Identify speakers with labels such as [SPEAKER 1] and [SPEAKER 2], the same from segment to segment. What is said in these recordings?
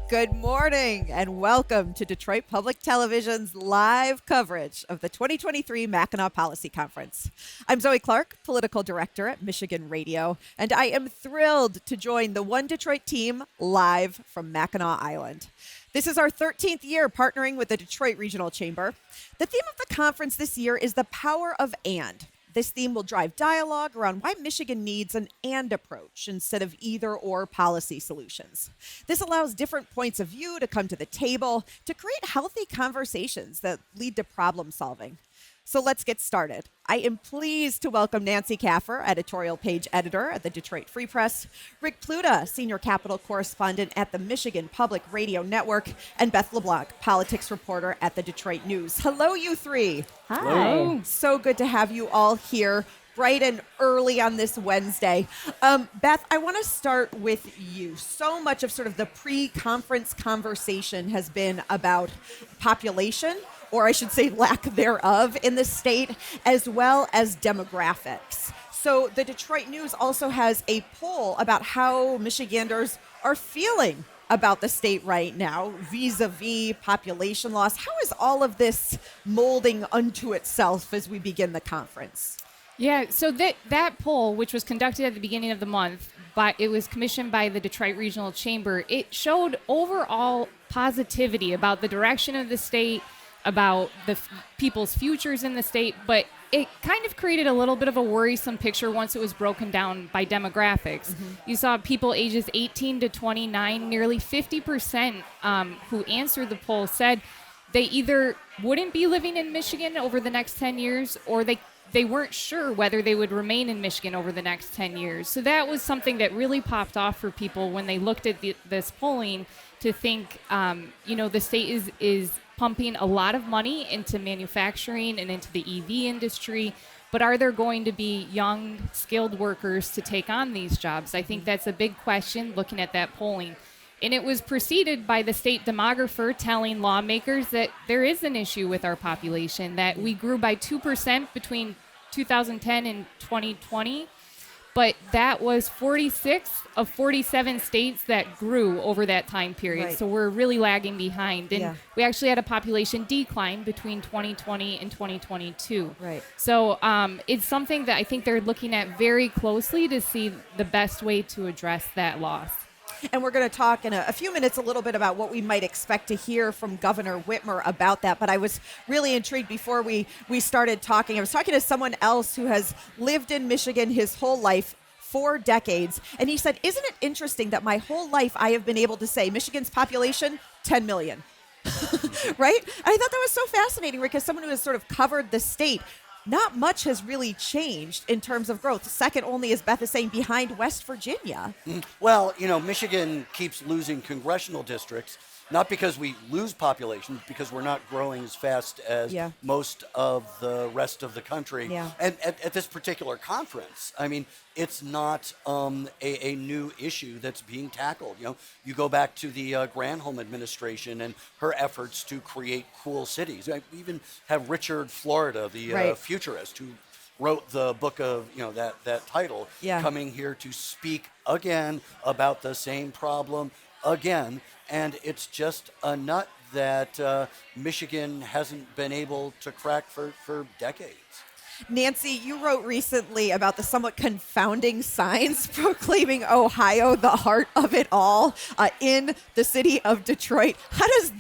[SPEAKER 1] Good morning and welcome to Detroit Public Television's live coverage of the 2023 Mackinac Policy Conference. I'm Zoe Clark, Political Director at Michigan Radio, and I am thrilled to join the One Detroit team live from Mackinac Island. This is our 13th year partnering with the Detroit Regional Chamber. The theme of the conference this year is the power of and. This theme will drive dialogue around why Michigan needs an and approach instead of either or policy solutions. This allows different points of view to come to the table to create healthy conversations that lead to problem solving. So let's get started. I am pleased to welcome Nancy Keffer, Editorial Page Editor at the Detroit Free Press, Rick Pluta, Senior Capital Correspondent at the Michigan Public Radio Network, and Beth LeBlanc, Politics Reporter at the Detroit News. Hello, you three.
[SPEAKER 2] Hi.
[SPEAKER 1] Hello. So good to have you all here bright and early on this Wednesday. Beth, I want to start with you. So much of sort of the pre-conference conversation has been about population, or I should say lack thereof in the state, as well as demographics. So the Detroit News also has a poll about how Michiganders are feeling about the state right now, vis-a-vis population loss. How is all of this molding unto itself as we begin the conference?
[SPEAKER 2] Yeah, so that poll, which was conducted at the beginning of the month, it was commissioned by the Detroit Regional Chamber. It showed overall positivity about the direction of the state, about the people's futures in the state, but it kind of created a little bit of a worrisome picture once it was broken down by demographics. Mm-hmm. You saw people ages 18 to 29, nearly 50% who answered the poll said they either wouldn't be living in Michigan over the next 10 years or they weren't sure whether they would remain in Michigan over the next 10 years. So that was something that really popped off for people when they looked at this polling to think, the state is pumping a lot of money into manufacturing and into the EV industry, but are there going to be young, skilled workers to take on these jobs? I think that's a big question looking at that polling. And it was preceded by the state demographer telling lawmakers that there is an issue with our population, that we grew by 2% between 2010 and 2020, but that was 46 of 47 states that grew over that time period.
[SPEAKER 1] Right.
[SPEAKER 2] So we're really lagging behind. And we actually had a population decline between 2020 and 2022.
[SPEAKER 1] Right.
[SPEAKER 2] So it's something that I think they're looking at very closely to see the best way to address that loss.
[SPEAKER 1] And we're going to talk in a few minutes a little bit about what we might expect to hear from Governor Whitmer about that. But I was really intrigued before we started talking. I was talking to someone else who has lived in Michigan his whole life, 4 decades. And he said, isn't it interesting that my whole life I have been able to say Michigan's population, 10 million. Right? And I thought that was so fascinating because someone who has sort of covered the state, not much has really changed in terms of growth. Second only, as Beth is saying, behind West Virginia.
[SPEAKER 3] Well, Michigan keeps losing congressional districts, not because we lose population, because we're not growing as fast as most of the rest of the country.
[SPEAKER 1] Yeah.
[SPEAKER 3] And at this particular conference, I mean, it's not a new issue that's being tackled. You go back to the Granholm administration and her efforts to create cool cities. We even have Richard Florida, the futurist, who wrote the book of that title, coming here to speak again about the same problem again. And it's just a nut that Michigan hasn't been able to crack for decades.
[SPEAKER 1] Nancy, you wrote recently about the somewhat confounding signs proclaiming Ohio the heart of it all in the city of Detroit. What does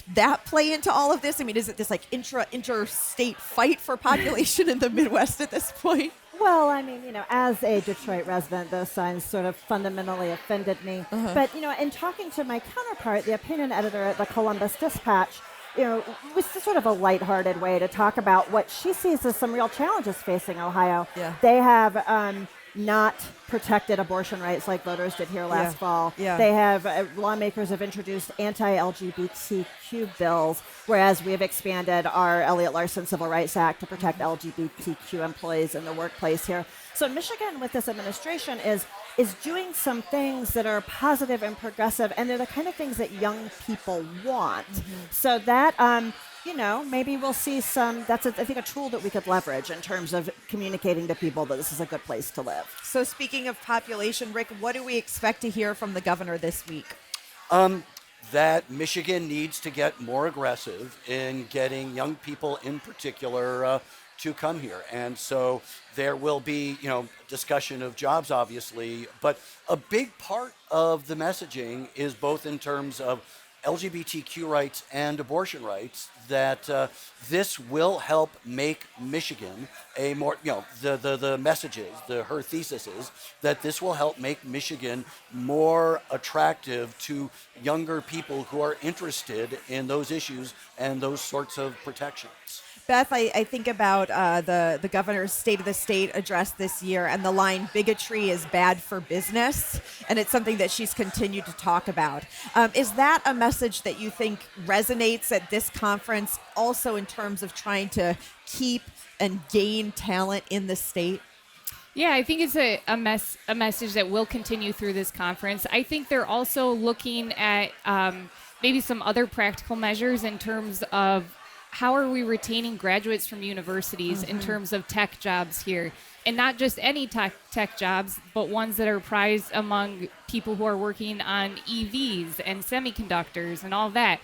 [SPEAKER 1] that play into all of this? I mean, is it this interstate fight for population in the Midwest at this point?
[SPEAKER 4] Well, I mean, as a Detroit resident, those signs sort of fundamentally offended me. But, in talking to my counterpart, the opinion editor at the Columbus Dispatch, it was just sort of a lighthearted way to talk about what she sees as some real challenges facing Ohio.
[SPEAKER 1] Yeah.
[SPEAKER 4] They have not protected abortion rights like voters did here last fall.
[SPEAKER 1] Yeah.
[SPEAKER 4] They have, lawmakers have introduced anti-LGBTQ bills, whereas we have expanded our Elliott Larson Civil Rights Act to protect LGBTQ employees in the workplace here. So Michigan, with this administration, is doing some things that are positive and progressive, and they're the kind of things that young people want. So that, maybe we'll see some, I think, a tool that we could leverage in terms of communicating to people that this is a good place to live.
[SPEAKER 1] So speaking of population, Rick, what do we expect to hear from the governor this week?
[SPEAKER 3] that Michigan needs to get more aggressive in getting young people in particular to come here. And so there will be, discussion of jobs, obviously, but a big part of the messaging is both in terms of LGBTQ rights and abortion rights, that this will help make Michigan a more, the messages, her thesis is that this will help make Michigan more attractive to younger people who are interested in those issues and those sorts of protections.
[SPEAKER 1] Beth, I think about the governor's State of the State address this year and the line, bigotry is bad for business, and it's something that she's continued to talk about. Is that a message that you think resonates at this conference, also in terms of trying to keep and gain talent in the state?
[SPEAKER 2] Yeah, I think it's a message that will continue through this conference. I think they're also looking at maybe some other practical measures in terms of how are we retaining graduates from universities in terms of tech jobs here? And not just any tech jobs, but ones that are prized among people who are working on EVs and semiconductors and all that.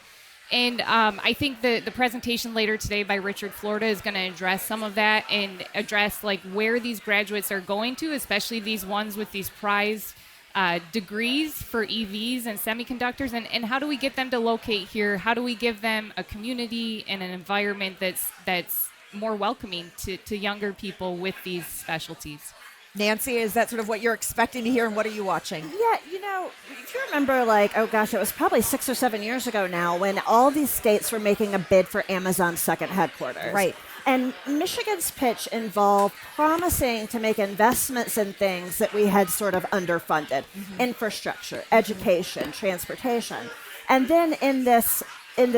[SPEAKER 2] And I think the presentation later today by Richard Florida is going to address some of that and address like where these graduates are going to, especially these ones with these prized degrees for EVs and semiconductors, and how do we get them to locate here? How do we give them a community and an environment that's more welcoming to younger people with these specialties?
[SPEAKER 1] Nancy, is that sort of what you're expecting to hear, and what are you watching?
[SPEAKER 4] Yeah, if you remember, it was probably 6 or 7 years ago now when all these states were making a bid for Amazon's second headquarters.
[SPEAKER 1] Right.
[SPEAKER 4] And Michigan's pitch involved promising to make investments in things that we had sort of underfunded, infrastructure, education, transportation. And then in this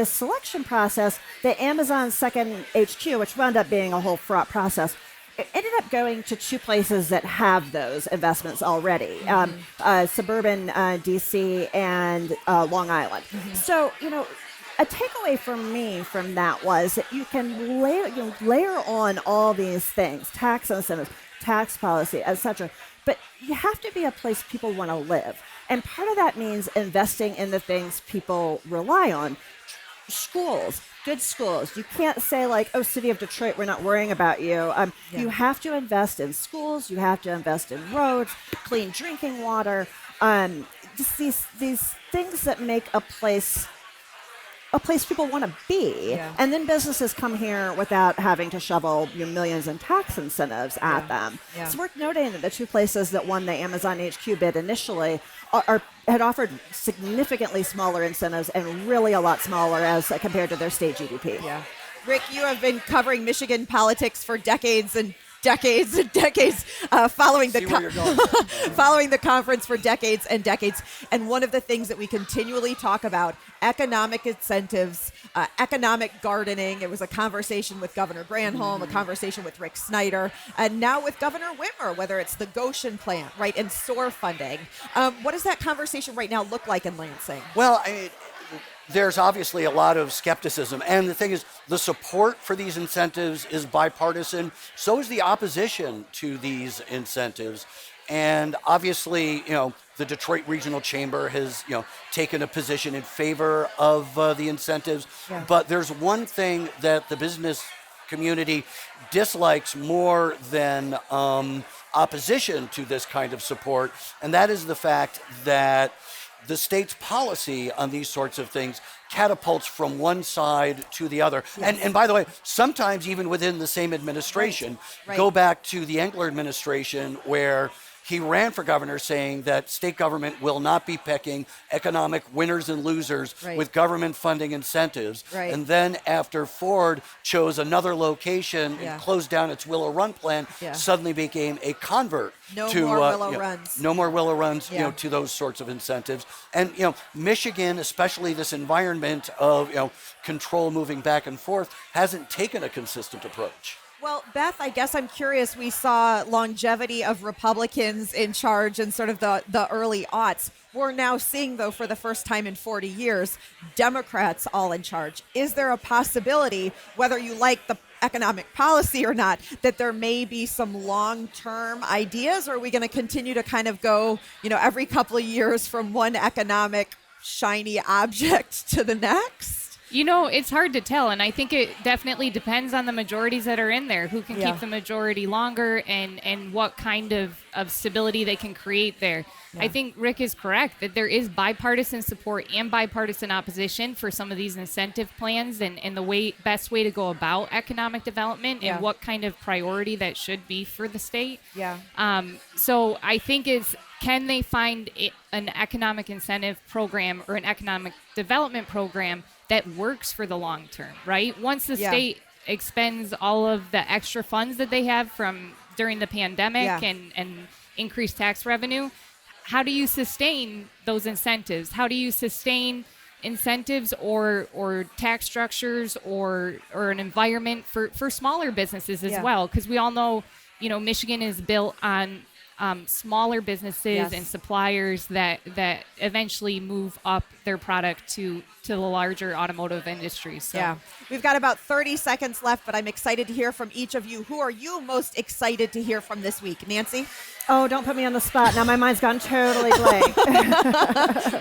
[SPEAKER 4] selection process, the Amazon second HQ, which wound up being a whole fraught process, it ended up going to two places that have those investments already, suburban DC and Long Island. So, a takeaway for me from that was that you can layer on all these things, tax incentives, tax policy, etc. But you have to be a place people want to live. And part of that means investing in the things people rely on. Schools, good schools. You can't say City of Detroit, we're not worrying about you. You have to invest in schools. You have to invest in roads, clean drinking water, just these things that make a place people want to be.
[SPEAKER 1] Yeah.
[SPEAKER 4] And then businesses come here without having to shovel millions in tax incentives at them.
[SPEAKER 1] Yeah.
[SPEAKER 4] It's worth noting that the two places that won the Amazon HQ bid initially had offered significantly smaller incentives and really a lot smaller as compared to their state GDP.
[SPEAKER 1] Yeah. Rick, you have been covering Michigan politics for decades and decades and decades, following the conference for decades and decades. And one of the things that we continually talk about, economic incentives, economic gardening. It was a conversation with Governor Granholm, a conversation with Rick Snyder, and now with Governor Whitmer, whether it's the Goshen plant, right, and SOAR funding. What does that conversation right now look like in Lansing?
[SPEAKER 3] Well, there's obviously a lot of skepticism. And the thing is, the support for these incentives is bipartisan. So is the opposition to these incentives. And obviously, the Detroit Regional Chamber has, taken a position in favor of the incentives. Yeah. But there's one thing that the business community dislikes more than opposition to this kind of support, and that is the fact that the state's policy on these sorts of things catapults from one side to the other. Yes. And by the way, sometimes even within the same administration. Right. Go back to the Engler administration, where he ran for governor saying that state government will not be picking economic winners and losers with government funding incentives. Right. And then after Ford chose another location and closed down its Willow Run plan, suddenly became a convert
[SPEAKER 1] No
[SPEAKER 3] to
[SPEAKER 1] more Willow Runs.
[SPEAKER 3] No more Willow Runs, to those sorts of incentives. And Michigan, especially this environment of control moving back and forth, hasn't taken a consistent approach.
[SPEAKER 1] Well, Beth, I guess I'm curious. We saw longevity of Republicans in charge in sort of the early aughts. We're now seeing, though, for the first time in 40 years, Democrats all in charge. Is there a possibility, whether you like the economic policy or not, that there may be some long-term ideas, or are we going to continue to kind of go, every couple of years from one economic shiny object to the next?
[SPEAKER 2] You know, it's hard to tell, and I think it definitely depends on the majorities that are in there, who can keep the majority longer and what kind of stability they can create there. I think Rick is correct that there is bipartisan support and bipartisan opposition for some of these incentive plans and the best way to go about economic development and what kind of priority that should be for the state. So I think can they find an economic incentive program or an economic development program that works for the long term, right? Once the state expends all of the extra funds that they have from during the pandemic and increased tax revenue, how do you sustain those incentives? How do you sustain incentives or tax structures or an environment for smaller businesses as well? Because we all know, Michigan is built on smaller businesses and suppliers that eventually move up their product to the larger automotive industry. So.
[SPEAKER 1] We've got about 30 seconds left, but I'm excited to hear from each of you. Who are you most excited to hear from this week? Nancy?
[SPEAKER 4] Oh, don't put me on the spot. Now my mind's gone totally blank.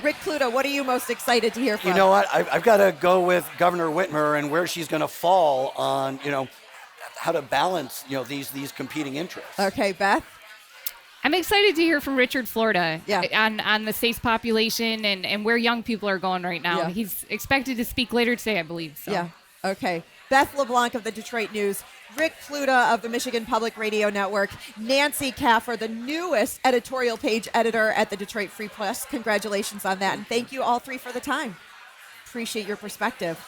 [SPEAKER 1] Rick Pluta, what are you most excited to hear from?
[SPEAKER 3] You know what? I've got to go with Governor Whitmer and where she's going to fall on, how to balance, these competing interests.
[SPEAKER 1] Okay, Beth?
[SPEAKER 2] I'm excited to hear from Richard Florida on the state's population and where young people are going right now. He's expected to speak later today, I believe. So.
[SPEAKER 1] Yeah. Okay. Beth LeBlanc of the Detroit News, Rick Pluta of the Michigan Public Radio Network, Nancy Keffer, the newest editorial page editor at the Detroit Free Press. Congratulations on that. And thank you all three for the time. Appreciate your perspective.